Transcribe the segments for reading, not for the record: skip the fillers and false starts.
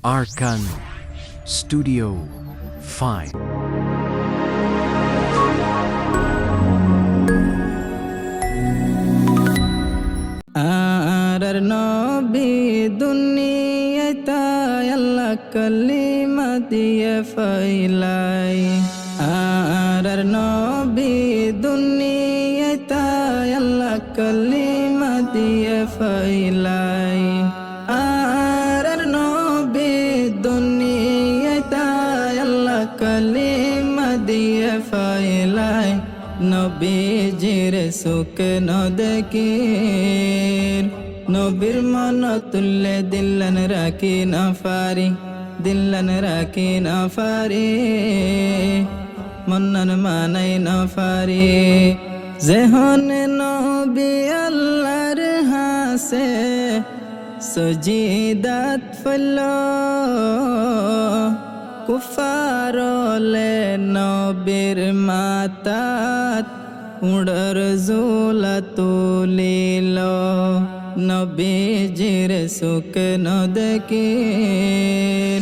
Arkan Studio 5. আর নবী দুনিয়ায় আল্লাহ কালিমা দিয়ে ফাইলাই আর নবী দুনিয়ায় আল্লাহ কালিমা দিয়ে ফাইলাই আর নবী দুনিয়ায় আল্লাহ কালিমা দিয়ে ফাইলাই নবীজির সুখ নদকির নবীর মন তুল্লে দিল্লান রাখি না ফারি দিল্লান রাখি না ফারি মন্নন মানাই না ফারি যেহন নবী আল্লাহর হাসে সজিদাত ফলো কুফারলে নবীর মাতাত উড়র জোলা তুলিল নবীজির সুখ নদকির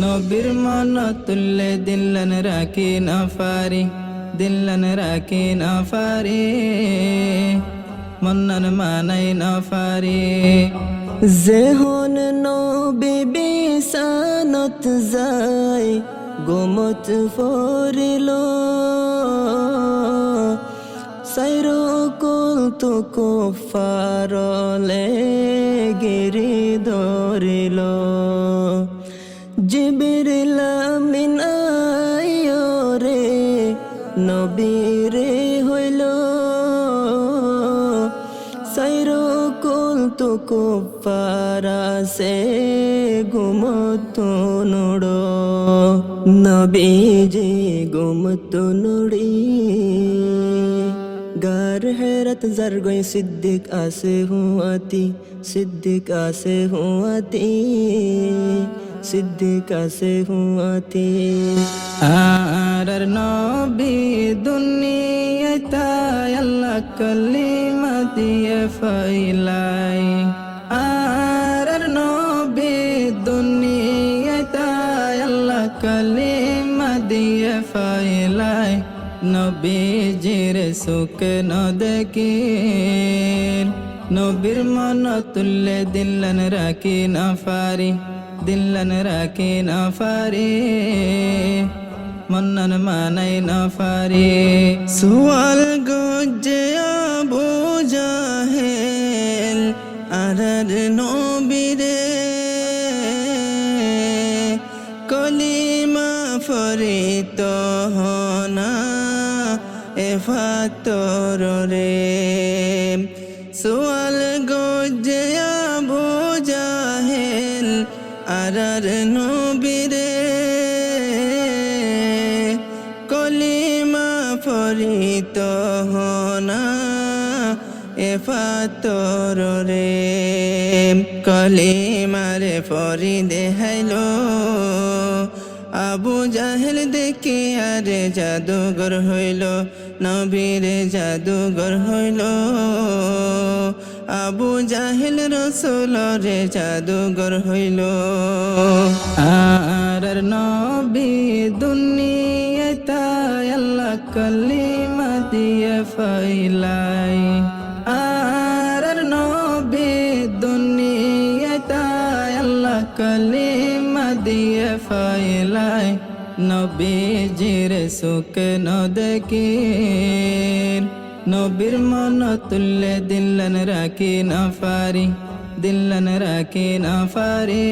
নবীর মন তুল্লে দিল্লান রাখি না ফারি দিল্লান রাখি না ফারি মন্নন মানাই না ফারি যেহন নবী বিসানত যায় গোমত ফরিল সাইরো কুল তো কুফারলে গিরি ধরিল জিবরিল আমিন আইয়ো রে নবীরে হইল সাইরো কুল তো কুফারা সে গুমত নুড়ো নবীজি গুমত নুড়ি গার হেরত জরগই সিদ্দিক আসে হুয়াতি সিদ্দিক আসে হুয়াতি সিদ্দিক আসে হুয়াতি আর নবী দুনিয়ায় আল্লাহ কালিমা দিয়ে ফাইলাই আর নবী দুনিয়ায় আল্লাহ কালিমা দিয়ে ফাইলাই নবীজির সুখ নদকির নবীর মন তুল্লে দিল্লান রাখি না ফারি দিল্লান রাখি না ফারি মন্নন মানাই না ফারি সুয়াল গজ্জে আবু জাহেল আরার নবীরে কলিমা ফরিত হনা এফাতর রে সুয়াল গজ্জে আবু জাহেল আরার নবীরে কলিমা ফরিত হনা এফাতর রে কলিমারে ফরি দেহাইল আবু জাহেল দেখে আরে জাদুঘর হইল নবীরে জাদুঘর হইল আবু জাহেল রসুল রে জাদুঘর হইল আর নবী দুনিয়ায় আল্লাহ কালিমা দিয়ে ফাইলাই আর নবী দুনিয়ায় আল্লাহ কালিমা দিয়ে ফাইলাই নবীজির সুখ নদকির নবীর মন তুল্লে দিল্লান রাখি না ফারি দিল্লান রাখি না ফারি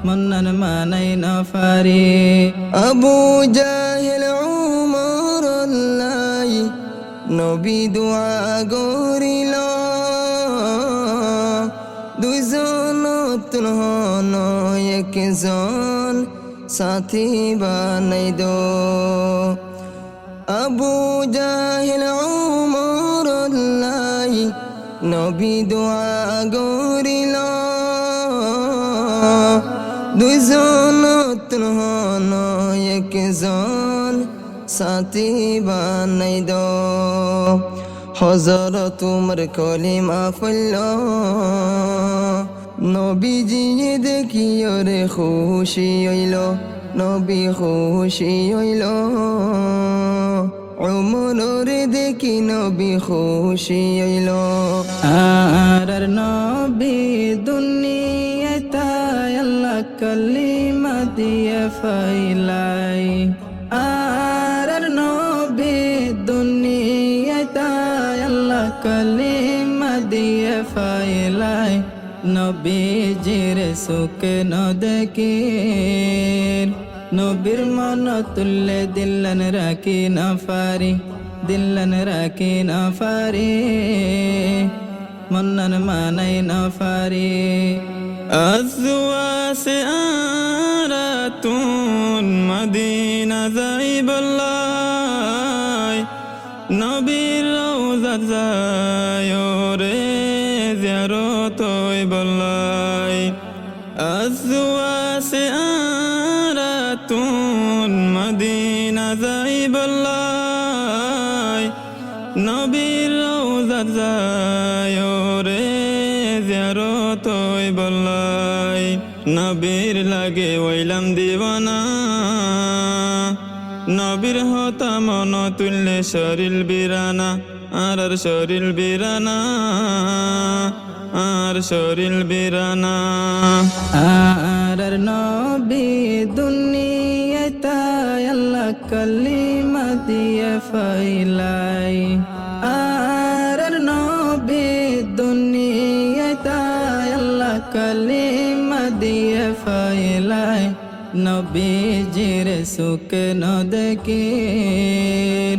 মন্নন মানাই না ফারি আবু জাহেল উমর আল্লাহ নবী দুআ গরিল দুইজন তুলহন একজন সাথী বানাই দো আবু জাহেল উমর আল্লাহ নবী দুআ গরিল দুইজন তুলহন একজন সাথী বানাই দো হযরত উমর কলিমা পড়ল নবীজি দেখিও রে খুশি হইল নবী খুশি হইল উমরে দেখি নবী খুশি হইল আর নবী দুনিয়ায় আল্লাহ কালিমা দিয়ে ফাইলাই আর নবী দুনিয়ায় আল্লাহ কালিমা দিয়ে ফাইলাই নবীজির সুখ ন দেখির নবীর মন তুল্লে দিল্লান রাখি না ফারি দিল্লান রাখি না ফারি মন্নন মানাই না ফারি আজওয়াসে আরাতুন মদিনা যাইবল্লাই নবীর রওজা যায় রে জিয়ারত হইবল্লাই আজওয়াসে আরাতুন মদিনা যাইবল্লাই নবীর রওজা যায় রে জিয়ারত হইবল্লাই নবীর লাগে ওইলাম দিওয়ানা নবীর হতা মন তুললে শরীর বিরানা আর শরীর বিরানা আর শরীর বিরানা আর নবী দুনিয়ায় আল্লাহ কালিমা দিয়ে ফাইলাই আর নবী দুনিয়ায় আল্লাহ কালিমা দিয়ে ফাইলাই নবীজির সুখ ন দেখির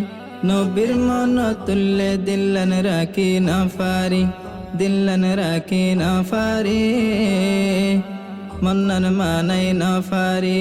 নবীর মন তুল্লে দিল্লান রাখি না ফারি দিল্লান রাখি না ফারি মন্নন মানাই না ফারি